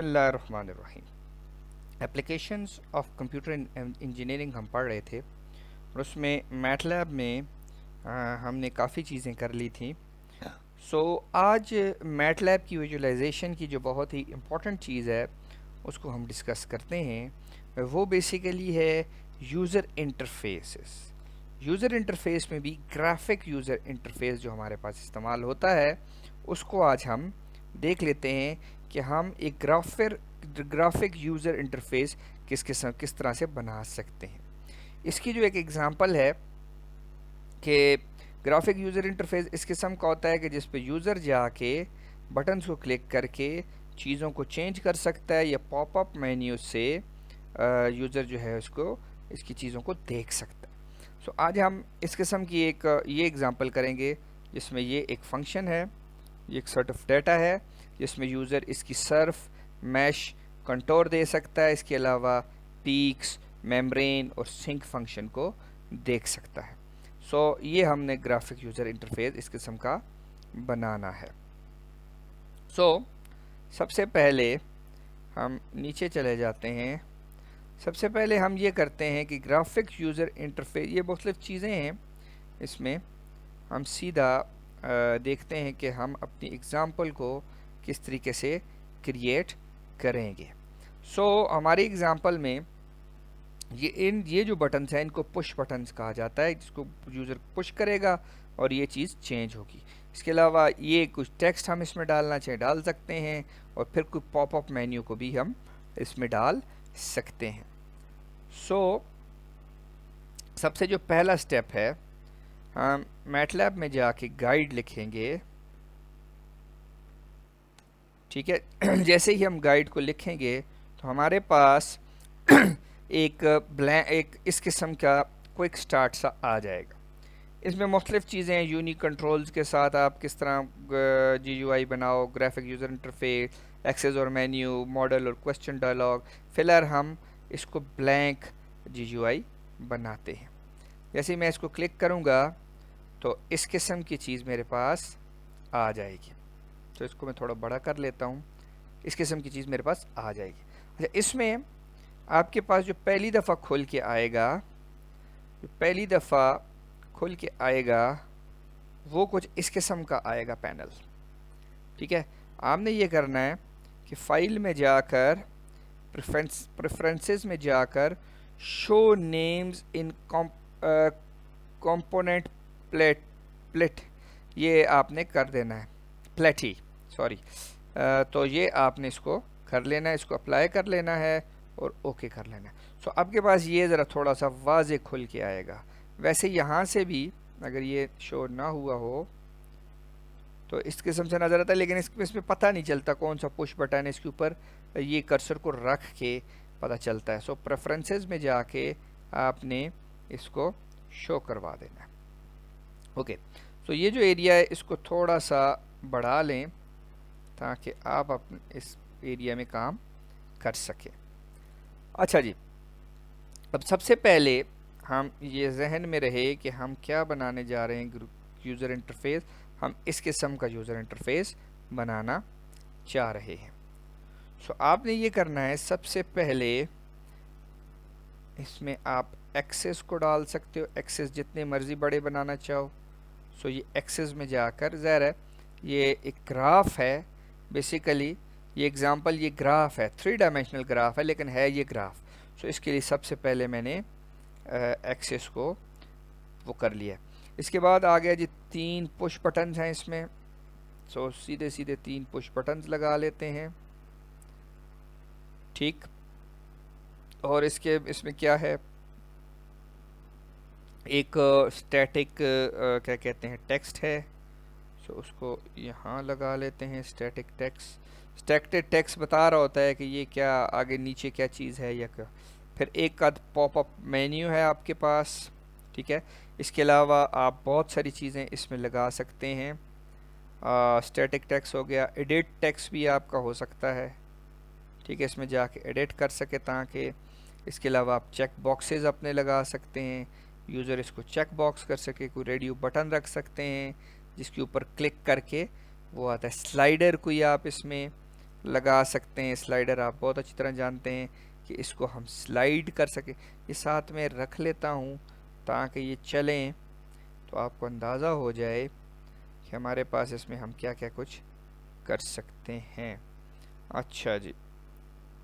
बिस्मिल्लाहिर्रहमानिर्रहीम। Applications of computer engineering हम पढ़ रहे थे और उसमें मैटलैब में हमने काफ़ी चीज़ें कर ली थी। आज मैटलैब की विजुअलाइजेशन की जो बहुत ही इम्पोर्टेंट चीज़ है उसको हम डिस्कस करते हैं। वो बेसिकली है यूज़र इंटरफेसेस। यूज़र इंटरफेस में भी ग्राफिक यूज़र इंटरफेस जो हमारे पास इस्तेमाल होता है उसको आज हम देख लेते हैं कि हम एक ग्राफिक यूज़र इंटरफेस किस तरह से बना सकते हैं। इसकी जो एक एग्ज़ाम्पल है कि ग्राफिक यूज़र इंटरफेस इस किस्म का होता है कि जिस पे यूज़र जाके बटन्स को क्लिक करके चीज़ों को चेंज कर सकता है या पॉपअप मेन्यू से यूज़र जो है उसको इसकी चीज़ों को देख सकता है। आज हम इस किस्म की एक ये एग्ज़ाम्पल करेंगे जिसमें ये एक फंक्शन है, ये एक सेट ऑफ डाटा है जिसमें यूज़र इसकी सर्फ, मैश, कंटोर दे सकता है। इसके अलावा पीक्स, मेम्ब्रेन और सिंक फंक्शन को देख सकता है। ये हमने ग्राफिक यूज़र इंटरफेस इस किस्म का बनाना है। सबसे पहले हम नीचे चले जाते हैं। सबसे पहले हम ये करते हैं कि ग्राफिक यूज़र इंटरफेस, ये मुख्तलिफ चीज़ें हैं, इसमें हम सीधा देखते हैं कि हम अपनी एग्ज़ाम्पल को किस तरीके से क्रिएट करेंगे। हमारी एग्ज़ाम्पल में ये जो बटन्स हैं इनको पुश बटन्स कहा जाता है, जिसको यूज़र पुश करेगा और ये चीज़ चेंज होगी। इसके अलावा ये कुछ टेक्स्ट हम इसमें डालना चाहे डाल सकते हैं और फिर कोई पॉपअप मेन्यू को भी हम इसमें डाल सकते हैं। सबसे जो पहला स्टेप है, हम मैटलैब में जाके गाइड लिखेंगे। ठीक है। जैसे ही हम गाइड को लिखेंगे तो हमारे पास एक इस किस्म का क्विक स्टार्ट सा आ जाएगा। इसमें मुख्तलिफ चीज़ें हैं, यूनिक कंट्रोल्स के साथ आप किस तरह GUI बनाओ, ग्राफिक यूज़र इंटरफेस, एक्सेस और मेन्यू, मॉडल और क्वेश्चन डायलॉग। फिलहाल हम इसको ब्लैंक GUI बनाते हैं। जैसे मैं इसको क्लिक करूँगा तो इस किस्म की चीज़ मेरे पास आ जाएगी। तो इसको मैं थोड़ा बड़ा कर लेता हूँ। इस किस्म की चीज़ मेरे पास आ जाएगी। अच्छा, इसमें आपके पास जो पहली दफ़ा खुल के आएगा वो कुछ इस किस्म का आएगा पैनल। ठीक है। आपने ये करना है कि फाइल में जाकर प्रेफरेंसेस में जाकर show names in component plate ये आपने कर देना है, प्लेटी सॉरी। तो ये आपने इसको कर लेना है, इसको अप्लाई कर लेना है और ओके कर लेना है। आपके पास ये ज़रा थोड़ा सा वाज़े खुल के आएगा। वैसे यहाँ से भी अगर ये शो ना हुआ हो तो इस किस्म से नज़र आता है, लेकिन इसमें पता नहीं चलता कौन सा पुश बटन है। इसके ऊपर ये कर्सर को रख के पता चलता है। प्रेफरेंसेस में जाके आपने इसको शो करवा देना है। ओके। ये जो एरिया है इसको थोड़ा सा बढ़ा लें ताकि आप अपने इस एरिया में काम कर सकें। अच्छा जी, अब सबसे पहले हम ये जहन में रहे कि हम क्या बनाने जा रहे हैं यूज़र इंटरफेस। हम इस किस्म का यूज़र इंटरफेस बनाना चाह रहे हैं। आपने ये करना है, सबसे पहले इसमें आप एक्सेस को डाल सकते हो, एक्सेस जितने मर्ज़ी बड़े बनाना चाहो। ये एक्सेस में जाकर, ज़ाहिर है ये एक ग्राफ है बेसिकली, ये एग्ज़ाम्पल ये ग्राफ है, 3 डायमेंशनल ग्राफ है लेकिन है ये ग्राफ। इसके लिए सबसे पहले मैंने एक्सेस को वो कर लिया। इसके बाद आ गया जी 3 पुश बटन्स हैं इसमें। सीधे सीधे 3 पुश बटन्स लगा लेते हैं। ठीक। और इसमें क्या है, एक स्टैटिक क्या कहते हैं टेक्स्ट है। उसको यहाँ लगा लेते हैं, स्टैटिक टेक्स्ट बता रहा होता है कि ये क्या आगे नीचे क्या चीज़ है या क्या। फिर एक आध पॉपअप मेन्यू है आपके पास। ठीक है। इसके अलावा आप बहुत सारी चीज़ें इसमें लगा सकते हैं। स्टैटिक टेक्स्ट हो गया, एडिट टेक्स्ट भी आपका हो सकता है। ठीक है, इसमें जाके एडिट कर सके ताकि। इसके अलावा आप चेक बॉक्सेस अपने लगा सकते हैं, यूज़र इसको चेक बॉक्स कर सके। कोई रेडियो बटन रख सकते हैं जिसके ऊपर क्लिक करके वो आता है। स्लाइडर कोई आप इसमें लगा सकते हैं। स्लाइडर आप बहुत अच्छी तरह जानते हैं कि इसको हम स्लाइड कर सकें। ये साथ में रख लेता हूँ ताकि ये चलें, तो आपको अंदाज़ा हो जाए कि हमारे पास इसमें हम क्या क्या कुछ कर सकते हैं। अच्छा जी,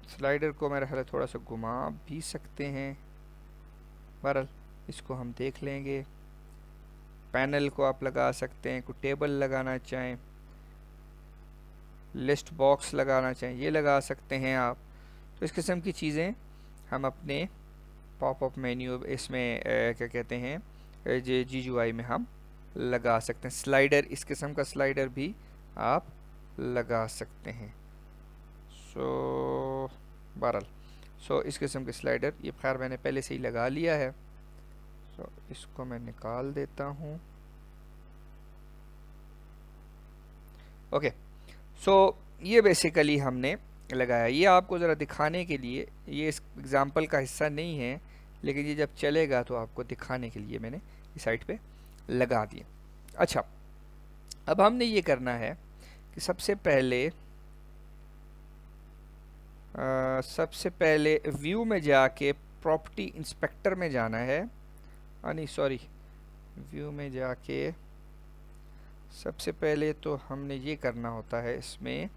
स्लाइडर को मेरा ख्याल है थोड़ा सा घुमा भी सकते हैं, बहरहाल इसको हम देख लेंगे। पैनल को आप लगा सकते हैं, कोई टेबल लगाना चाहें, लिस्ट बॉक्स लगाना चाहें, ये लगा सकते हैं आप। तो इस किस्म की चीज़ें हम अपने पॉपअप मेन्यू इसमें क्या कहते हैं GUI में हम लगा सकते हैं। स्लाइडर, इस किस्म का स्लाइडर भी आप लगा सकते हैं। बहरहाल इस किस्म के स्लाइडर, ये खैर मैंने पहले से ही लगा लिया है। इसको मैं निकाल देता हूँ। ओके, ये बेसिकली हमने लगाया। ये आपको ज़रा दिखाने के लिए, ये इस एग्ज़ाम्पल का हिस्सा नहीं है, लेकिन ये जब चलेगा तो आपको दिखाने के लिए मैंने इस साइट पे लगा दिया। अच्छा, अब हमने ये करना है कि सबसे पहले व्यू में जाके प्रॉपर्टी इंस्पेक्टर में जाना है। नहीं सॉरी, व्यू में जाके सबसे पहले तो हमने ये करना होता है इसमें।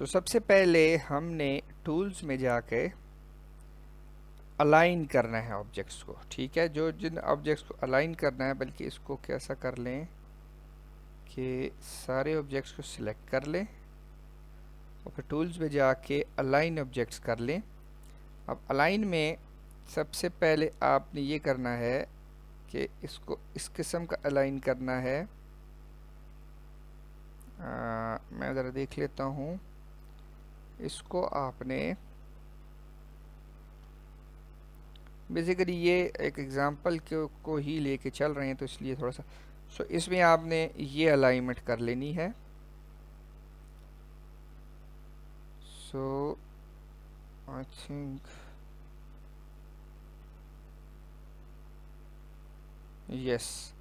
सबसे पहले हमने टूल्स में जाके अलाइन करना है ऑब्जेक्ट्स को। ठीक है, जो जिन ऑब्जेक्ट्स को अलाइन करना है, बल्कि इसको कैसा कर लें कि सारे ऑब्जेक्ट्स को सिलेक्ट कर लें और फिर टूल्स में जाके अलाइन ऑब्जेक्ट्स कर लें। अब अलाइन में सबसे पहले आपने ये करना है कि इसको इस किस्म का अलाइन करना है। मैं ज़रा देख लेता हूँ। इसको आपने बेसिकली ये एक एग्ज़ाम्पल को ही लेके चल रहे हैं, तो इसलिए थोड़ा सा इसमें आपने ये अलाइनमेंट कर लेनी है। I think yes.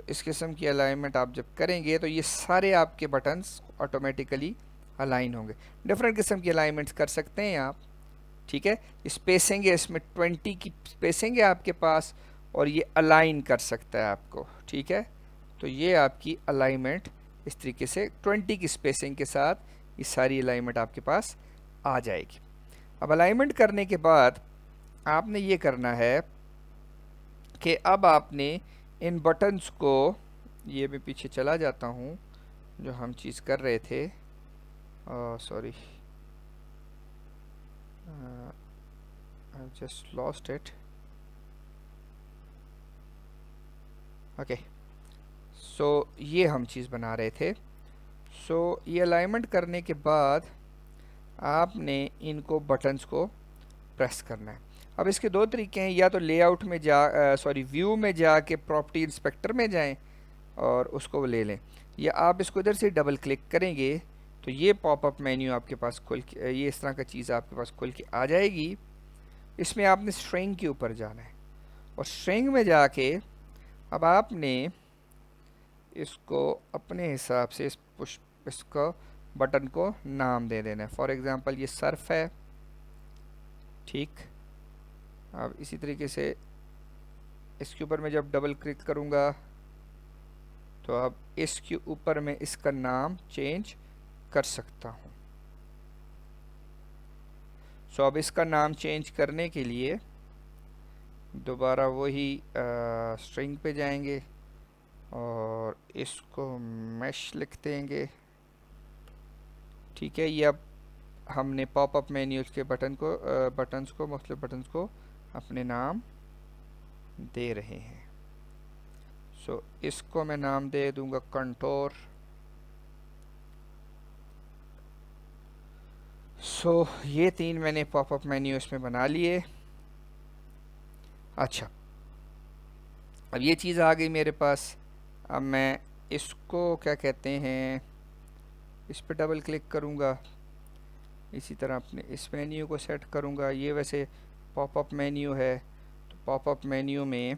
इस किस्म की अलाइनमेंट आप जब करेंगे तो ये सारे आपके बटन्स ऑटोमेटिकली अलाइन होंगे। डिफरेंट किस्म की अलाइनमेंट्स कर सकते हैं आप। ठीक है, स्पेसिंग है इसमें 20 की स्पेसिंग है आपके पास, और ये अलाइन कर सकता है आपको। ठीक है, तो ये आपकी अलाइनमेंट इस तरीके से 20 की स्पेसिंग के साथ ये सारी अलाइनमेंट आपके पास आ जाएगी। अब अलाइनमेंट करने के बाद आपने ये करना है कि अब आपने इन बटन्स को, ये मैं पीछे चला जाता हूँ जो हम चीज़ कर रहे थे, sorry I've just lost it. Okay, ये हम चीज़ बना रहे थे। ये अलाइनमेंट करने के बाद आपने इनको बटन्स को प्रेस करना है। अब इसके दो तरीके हैं, या तो लेआउट में व्यू में जाके प्रॉपर्टी इंस्पेक्टर में जाएं और उसको ले लें, या आप इसको इधर से डबल क्लिक करेंगे तो ये पॉपअप मेन्यू आपके पास खुल के, ये इस तरह का चीज़ आपके पास खुल के आ जाएगी। इसमें आपने स्ट्रिंग के ऊपर जाना है और स्ट्रिंग में जाके अब आपने इसको अपने हिसाब से इसको बटन को नाम दे देना है। फॉर एग्ज़ाम्पल ये सर्फ है। ठीक, अब इसी तरीके से इसके ऊपर मैं जब डबल क्लिक करूँगा तो अब इसके ऊपर मैं इसका नाम चेंज कर सकता हूँ। अब इसका नाम चेंज करने के लिए दोबारा वही स्ट्रिंग पे जाएंगे और इसको मैश लिख देंगे। ठीक है, ये अब हमने पॉपअप मेन्यूज के मुख्तलिफ बटन्स को अपने नाम दे रहे हैं। इसको मैं नाम दे दूंगा कंटोर। ये 3 मैंने पॉपअप मेन्यू इसमें बना लिए। अच्छा, अब ये चीज़ आ गई मेरे पास। अब मैं इसको क्या कहते हैं, इस पर डबल क्लिक करूँगा, इसी तरह अपने इस मेन्यू को सेट करूँगा। ये वैसे पॉपअप मेन्यू है, तो पॉपअप मेन्यू में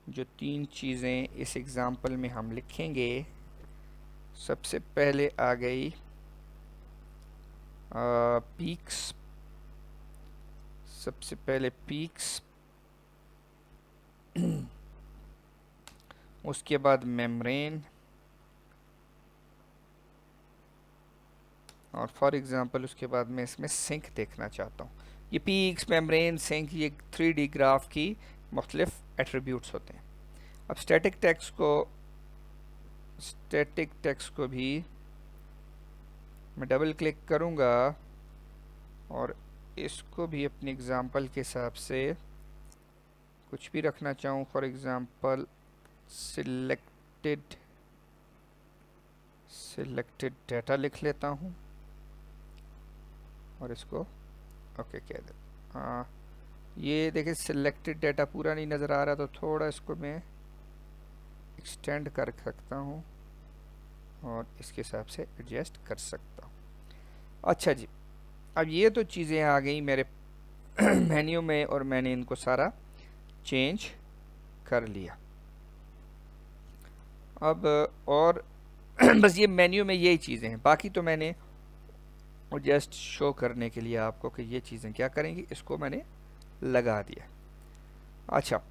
जो 3 चीज़ें इस एग्ज़ाम्पल में हम लिखेंगे सबसे पहले आ गई पीक्स, सबसे पहले पीक्स, उसके बाद मेम्ब्रेन, और फॉर एग्ज़ाम्पल उसके बाद मैं इसमें सिंक देखना चाहता हूँ। ये पीक्स, मेम्ब्रेन, सिंक, ये 3D ग्राफ की मुख्तलिफ एट्रीब्यूट्स होते हैं। अब स्टैटिक टेक्स्ट को भी मैं डबल क्लिक करूँगा और इसको भी अपने एग्ज़ाम्पल के हिसाब से कुछ भी रखना चाहूँ, फॉर एग्ज़ाम्पल सिलेक्टेड डाटा लिख लेता हूँ और इसको ओके कह दे। हाँ, ये देखिए सिलेक्टेड डाटा पूरा नहीं नज़र आ रहा, तो थोड़ा इसको मैं एक्सटेंड कर सकता हूँ और इसके हिसाब से एडजस्ट कर सकता हूँ। अच्छा जी, अब ये तो चीज़ें आ गई मेरे मेन्यू में और मैंने इनको सारा चेंज कर लिया। अब और बस ये मेन्यू में यही चीज़ें हैं, बाकी तो मैंने जस्ट शो करने के लिए आपको कि ये चीज़ें क्या करेंगी, इसको मैंने लगा दिया। अच्छा,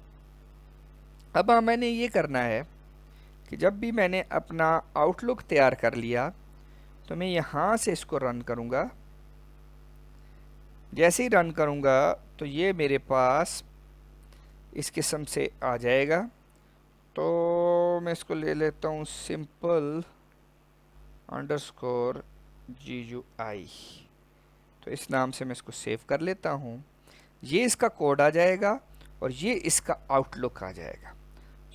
अब मैंने ये करना है कि जब भी मैंने अपना आउटलुक तैयार कर लिया तो मैं यहाँ से इसको रन करूँगा। जैसे ही रन करूँगा तो ये मेरे पास इस किस्म से आ जाएगा। तो मैं इसको ले लेता हूँ सिंपल अंडरस्कोर GUI, तो इस नाम से मैं इसको सेव कर लेता हूँ। ये इसका कोड आ जाएगा और ये इसका आउटलुक आ जाएगा।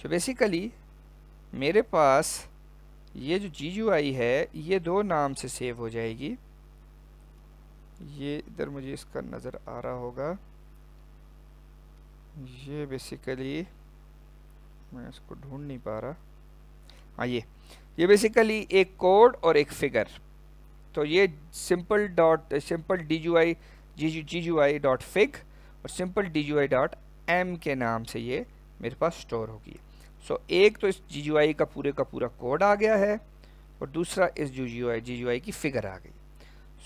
तो बेसिकली मेरे पास ये जो GUI है ये दो नाम से सेव हो जाएगी। ये इधर मुझे इसका नज़र आ रहा होगा, ये बेसिकली मैं इसको ढूंढ नहीं पा रहा। हाँ, ये बेसिकली एक कोड और एक फिगर। तो ये सिंपल GUI डॉट फिग और सिंपल GUI डॉट एम के नाम से ये मेरे पास स्टोर होगी। सो एक तो इस GUI का पूरा कोड आ गया है और दूसरा इस GUI की फिगर आ गई।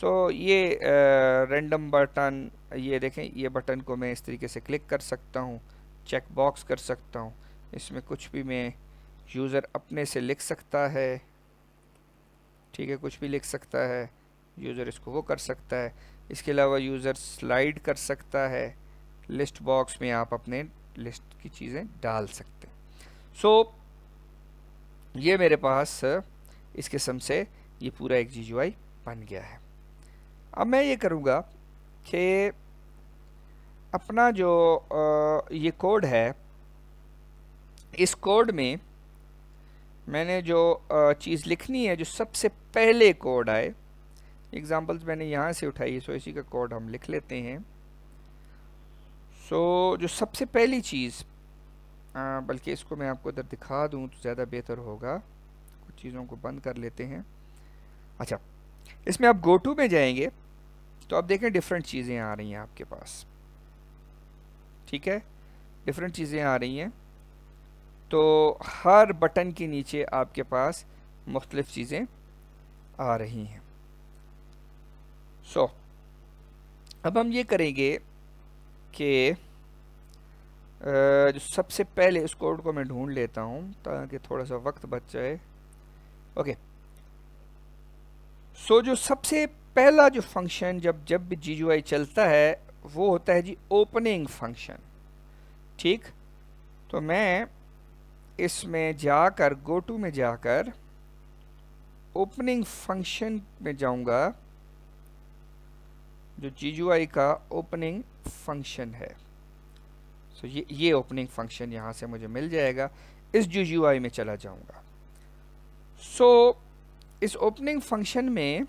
सो ये रैंडम बटन, ये देखें, ये बटन को मैं इस तरीके से क्लिक कर सकता हूँ, चेक बॉक्स कर सकता हूँ, इसमें कुछ भी मैं यूज़र अपने से लिख सकता है, ठीक है, कुछ भी लिख सकता है यूज़र, इसको वो कर सकता है। इसके अलावा यूज़र स्लाइड कर सकता है, लिस्ट बॉक्स में आप अपने लिस्ट की चीज़ें डाल सकते हैं। सो ये मेरे पास इस किस्म से ये पूरा एक GUI बन गया है। अब मैं ये करूँगा कि अपना जो ये कोड है, इस कोड में मैंने जो चीज़ लिखनी है, जो सबसे पहले कोड आए, एग्जांपल्स मैंने यहाँ से उठाई, सो इसी का कोड हम लिख लेते हैं। सो जो सबसे पहली चीज़, बल्कि इसको मैं आपको इधर दिखा दूँ तो ज़्यादा बेहतर होगा, कुछ चीज़ों को बंद कर लेते हैं। अच्छा, इसमें आप गो टू में जाएंगे तो आप देखें डिफरेंट चीज़ें आ रही हैं आपके पास, ठीक है, डिफरेंट चीज़ें आ रही हैं। तो हर बटन के नीचे आपके पास मुख्तलिफ चीज़ें आ रही हैं। सो अब हम ये करेंगे कि जो सबसे पहले इस कोड को मैं ढूंढ लेता हूँ ताकि थोड़ा सा वक्त बच जाए। ओके, सो जो सबसे पहला जो फंक्शन जब भी GUI चलता है वो होता है जी ओपनिंग फंक्शन, ठीक। तो मैं इसमें जाकर गो टू में जाकर ओपनिंग फंक्शन में जाऊंगा, जो GUI का ओपनिंग फंक्शन है। सो ये ओपनिंग फंक्शन यहाँ से मुझे मिल जाएगा, इस GUI में चला जाऊंगा। सो इस ओपनिंग फंक्शन में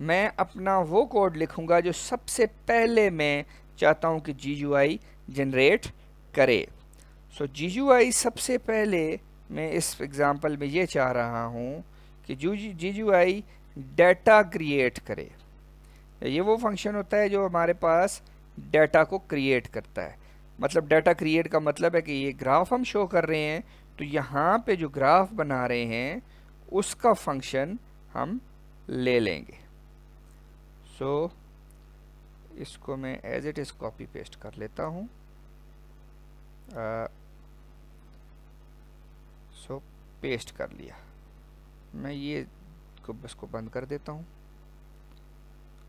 मैं अपना वो कोड लिखूंगा जो सबसे पहले मैं चाहता हूँ कि GUI जनरेट करे। सो GUI सबसे पहले मैं इस एग्ज़ाम्पल में ये चाह रहा हूँ कि GUI डाटा क्रिएट करे। ये वो फंक्शन होता है जो हमारे पास डाटा को क्रिएट करता है। मतलब डाटा क्रिएट का मतलब है कि ये ग्राफ हम शो कर रहे हैं, तो यहाँ पे जो ग्राफ बना रहे हैं उसका फंक्शन हम ले लेंगे। सो इसको मैं as it is copy paste कर लेता हूँ। सो पेस्ट कर लिया। मैं ये को बस को बंद कर देता हूँ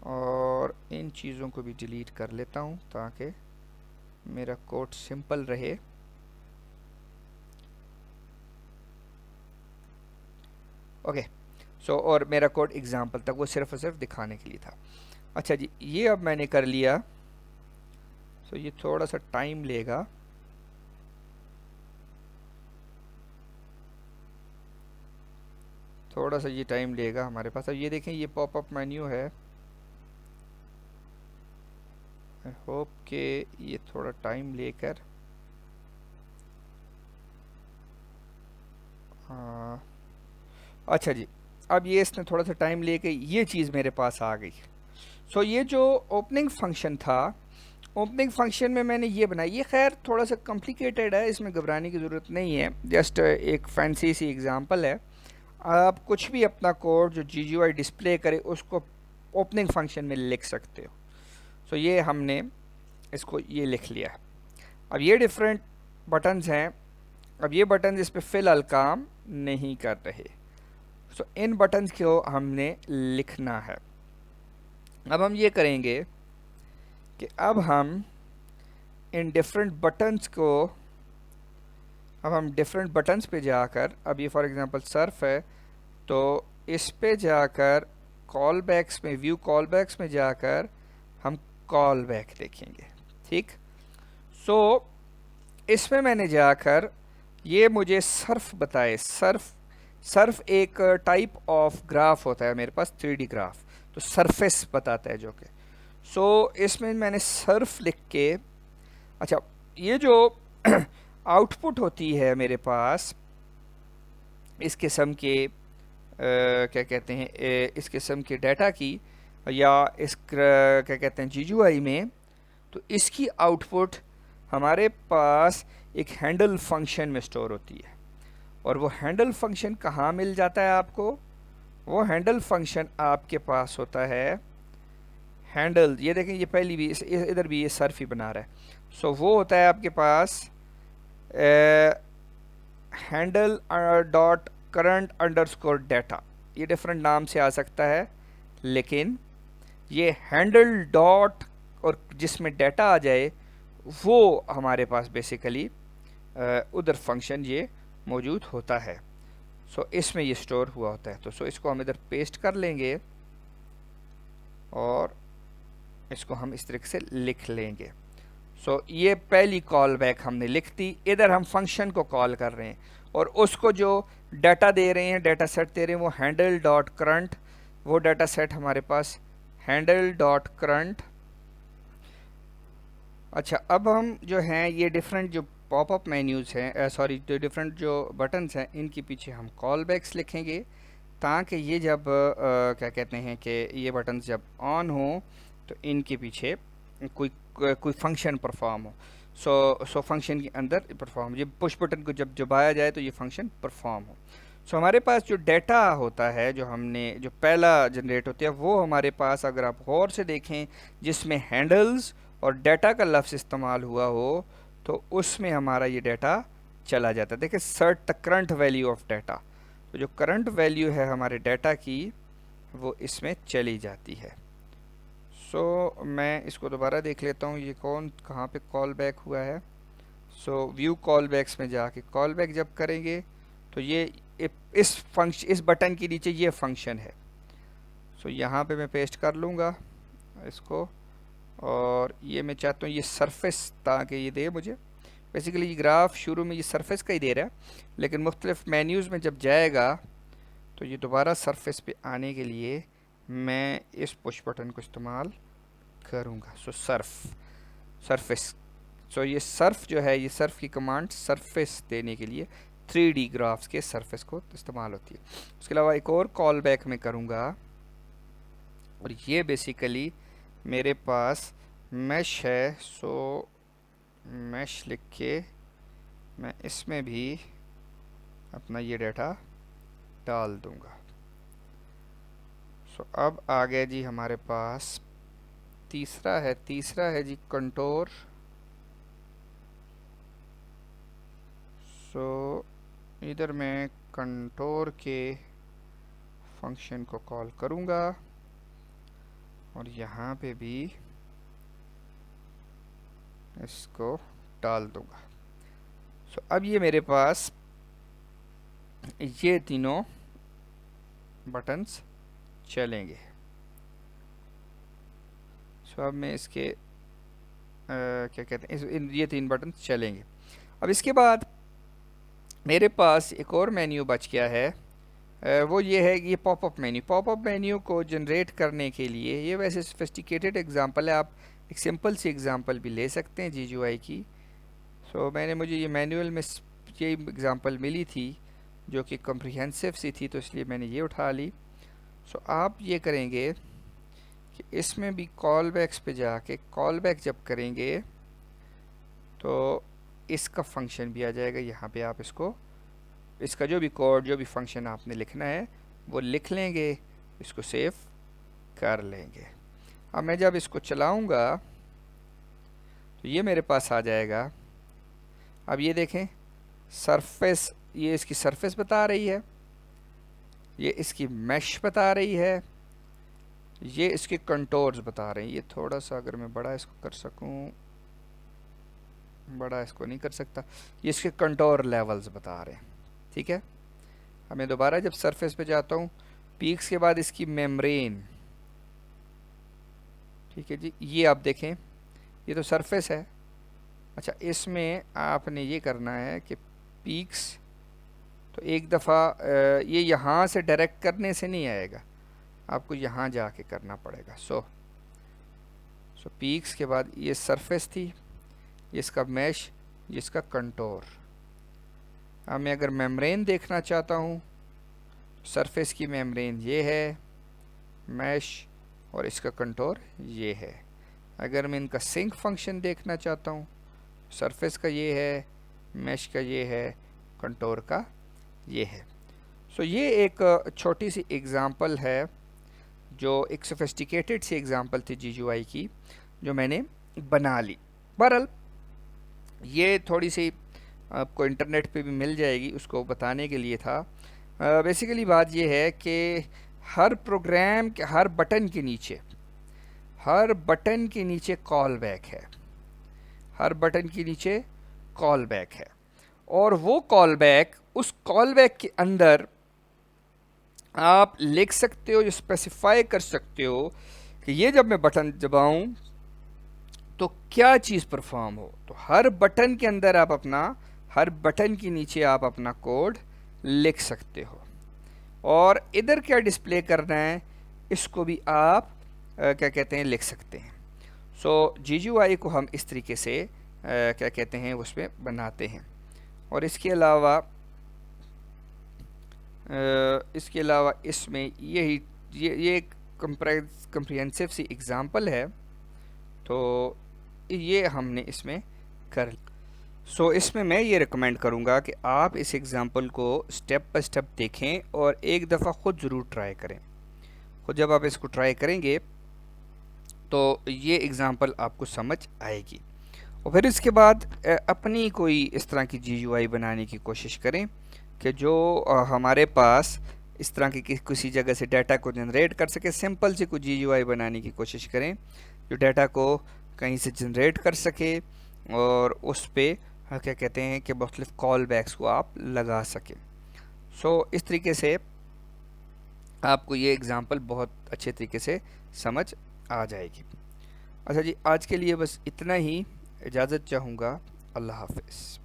और इन चीज़ों को भी डिलीट कर लेता हूँ ताकि मेरा कोड सिंपल रहे। ओके, सो और मेरा कोड एग्जाम्पल तक वो सिर्फ और सिर्फ दिखाने के लिए था। अच्छा जी, ये अब मैंने कर लिया। सो ये थोड़ा सा टाइम लेगा। थोड़ा सा ये टाइम लेगा हमारे पास। अब ये देखें, ये पॉपअप मेन्यू है। आई होप कि ये थोड़ा टाइम लेकर अच्छा जी, अब ये इसने थोड़ा सा टाइम लेके ये चीज़ मेरे पास आ गई। सो ये जो ओपनिंग फंक्शन था, ओपनिंग फंक्शन में मैंने ये बनाया। ये खैर थोड़ा सा कॉम्प्लिकेटेड है, इसमें घबराने की ज़रूरत नहीं है, जस्ट एक फैंसी सी एग्जांपल है। आप कुछ भी अपना कोड जो GUI डिस्प्ले करे उसको ओपनिंग फंक्शन में लिख सकते हो। सो ये हमने इसको ये लिख लिया है। अब ये डिफरेंट बटन्स हैं। अब ये बटन इस पर फ़िलहाल काम नहीं कर रहे। सो इन बटन्स को हमने लिखना है। अब हम ये करेंगे कि अब हम इन डिफरेंट बटन्स को, अब हम डिफरेंट बटन्स पे जाकर, अब ये फॉर एग्जांपल सर्फ है तो इस पे जाकर कॉल बैक्स में, व्यू कॉल बैक्स में जाकर हम कॉल बैक देखेंगे। ठीक, सो इसमें मैंने जाकर ये मुझे सर्फ बताए। सर्फ एक टाइप ऑफ ग्राफ होता है मेरे पास, 3D ग्राफ, तो सरफेस बताता है जो कि। सो इसमें मैंने सर्फ लिख के, अच्छा ये जो आउटपुट होती है मेरे पास इस किस्म के क्या कहते हैं, इस किस्म के डाटा की, या इस क्या कहते हैं GUI में, तो इसकी आउटपुट हमारे पास एक हैंडल फंक्शन में स्टोर होती है। और वो हैंडल फंक्शन कहाँ मिल जाता है आपको? वो हैंडल फंक्शन आपके पास होता है हैंडल। ये देखें, ये पहली भी इधर भी ये सर्फ ही बना रहा है। सो वो होता है आपके पास handle dot current underscore data. ये डिफरेंट नाम से आ सकता है, लेकिन ये हैंडल डॉट और जिसमें डाटा आ जाए वो हमारे पास बेसिकली उधर फंक्शन ये मौजूद होता है। सो इसमें ये स्टोर हुआ होता है। तो सो इसको हम इधर पेस्ट कर लेंगे और इसको हम इस तरीके से लिख लेंगे। सो ये पहली कॉल बैक हमने लिख दी। इधर हम फंक्शन को कॉल कर रहे हैं और उसको जो डाटा दे रहे हैं, डाटा सेट दे रहे हैं, वो हैंडल डॉट करंट, वो डाटा सेट हमारे पास हैंडल डॉट करंट। अच्छा, अब हम जो हैं ये डिफरेंट जो पॉपअप मेन्यूज़ हैं, सॉरी जो डिफरेंट जो बटन्स हैं, इनके पीछे हम कॉल बैक्स लिखेंगे ताकि ये जब क्या कहते हैं कि ये बटन्स जब ऑन हो तो इनके पीछे कोई फंक्शन परफॉर्म हो। सो फंक्शन के अंदर परफॉर्म, ये पुश बटन को जब दबाया जाए तो ये फंक्शन परफॉर्म हो। सो हमारे पास जो डाटा होता है, जो हमने जो पहला जनरेट होता है, वो हमारे पास अगर आप गौर से देखें जिसमें हैंडल्स और डाटा का लफ्ज़ इस्तेमाल हुआ हो तो उसमें हमारा ये डाटा चला जाता है। देखिए, set the current value of data, तो जो करंट वैल्यू है हमारे डाटा की वो इसमें चली जाती है। सो मैं इसको दोबारा देख लेता हूँ, ये कौन कहाँ पे कॉल बैक हुआ है। सो व्यू कॉल बैक्स में जाके कॉल बैक जब करेंगे तो ये इस बटन के नीचे ये फंक्शन है। सो यहाँ पे मैं पेस्ट कर लूँगा इसको, और ये मैं चाहता हूँ ये सरफेस ताकि ये दे मुझे। बेसिकली ये ग्राफ शुरू में ये सरफेस का ही दे रहा है, लेकिन मुख्तलिफ मेन्यूज़ में जब जाएगा तो ये दोबारा सरफेस पे आने के लिए मैं इस पुश बटन को इस्तेमाल करूँगा। सो सरफेस। सो ये सर्फ जो है, ये सर्फ की कमांड सरफेस देने के लिए 3D ग्राफ्स के सरफेस को इस्तेमाल होती है। उसके अलावा एक और कॉल बैक में करूँगा, और ये बेसिकली मेरे पास मैश है। सो मैश लिख के मैं इसमें भी अपना ये डाटा डाल दूंगा। सो अब आ गया जी हमारे पास तीसरा है जी कंटोर। सो इधर मैं कंटोर के फंक्शन को कॉल करूंगा और यहाँ पे भी इसको डाल दूंगा। सो अब ये मेरे पास ये तीनों बटन्स चलेंगे। सो अब मैं इसके क्या कहते हैं, ये तीन बटन्स चलेंगे। अब इसके बाद मेरे पास एक और मेन्यू बच गया है, वो ये है कि ये पॉपअप मेन्यू। पॉपअप मेन्यू को जनरेट करने के लिए, ये वैसे सोफिस्टिकेटेड एग्जांपल है, आप एक सिंपल सी एग्जांपल भी ले सकते हैं GUI की। मुझे ये मैनुअल में ये एग्जांपल मिली थी जो कि कम्प्रिहेंसिव सी थी, तो इसलिए मैंने ये उठा ली। आप ये करेंगे कि इसमें भी कॉल बैक्स पे जाके कॉल बैक जब करेंगे तो इसका फंक्शन भी आ जाएगा। यहाँ पे आप इसका जो भी कोड, जो भी फंक्शन आपने लिखना है वो लिख लेंगे, इसको सेव कर लेंगे। अब मैं जब इसको चलाऊंगा तो ये मेरे पास आ जाएगा। अब ये देखें सरफेस, ये इसकी सरफेस बता रही है, ये इसकी मैश बता रही है, ये इसके कंटोर्स बता रहे हैं। ये थोड़ा सा अगर मैं बड़ा इसको कर सकूं, बड़ा इसको नहीं कर सकता, ये इसके कंटोर लेवल्स बता रहे हैं। ठीक है, अब मैं दोबारा जब सरफेस पे जाता हूँ, पीक्स के बाद इसकी मेम्ब्रेन, ठीक है जी, ये आप देखें ये तो सरफेस है। अच्छा, इसमें आपने ये करना है कि पीक्स तो एक दफ़ा ये यहाँ से डायरेक्ट करने से नहीं आएगा, आपको यहाँ जाके करना पड़ेगा। सो पीक्स के बाद ये सरफेस थी, ये इसका मैश, ये इसका कंटोर। अब मैं अगर मेम्ब्रेन देखना चाहता हूँ, सरफेस की मेम्ब्रेन ये है, मैश और इसका कंटोर ये है। अगर मैं इनका सिंक फंक्शन देखना चाहता हूँ, सरफेस का ये है, मैश का ये है, कंटोर का ये है। ये एक छोटी सी एग्ज़ाम्पल है, जो एक सोफिस्टिकेटेड सी एग्ज़ाम्पल थी GUI की, जो मैंने बना ली। बहरहाल ये थोड़ी सी आपको इंटरनेट पे भी मिल जाएगी, उसको बताने के लिए था। बेसिकली बात ये है कि हर प्रोग्राम के हर बटन के नीचे कॉल बैक है, हर बटन के नीचे कॉल बैक है, और वो कॉल बैक, उस कॉल बैक के अंदर आप लिख सकते हो, स्पेसिफाई कर सकते हो कि ये जब मैं बटन दबाऊं तो क्या चीज़ परफॉर्म हो। तो हर बटन के अंदर आप हर बटन के नीचे आप अपना कोड लिख सकते हो, और इधर क्या डिस्प्ले करना है इसको भी आप क्या कहते हैं लिख सकते हैं। GUI को हम इस तरीके से क्या कहते हैं उसमें बनाते हैं। और इसके अलावा इसमें ये एक कम्प्रिहेंसिव सी एग्ज़ाम्पल है, तो ये हमने इसमें कर ली। इसमें मैं ये रिकमेंड करूँगा कि आप इस एग्ज़ाम्पल को स्टेप बाय स्टेप देखें और एक दफ़ा ख़ुद ज़रूर ट्राई करें। खुद जब आप इसको ट्राई करेंगे तो ये एग्ज़ाम्पल आपको समझ आएगी, और फिर इसके बाद अपनी कोई इस तरह की GUI बनाने की कोशिश करें कि जो हमारे पास इस तरह की किसी जगह से डाटा को जनरेट कर सके। सिंपल सी कोई GUI बनाने की कोशिश करें जो डाटा को कहीं से जनरेट कर सके, और उस पे क्या कहते हैं कि मुख्तलिफ कॉल बैक्स को आप लगा सकें। इस तरीके से आपको ये एग्ज़ाम्पल बहुत अच्छे तरीके से समझ आ जाएगी। अच्छा जी, आज के लिए बस इतना ही, इजाज़त चाहूँगा। अल्लाह हाफ़िज़।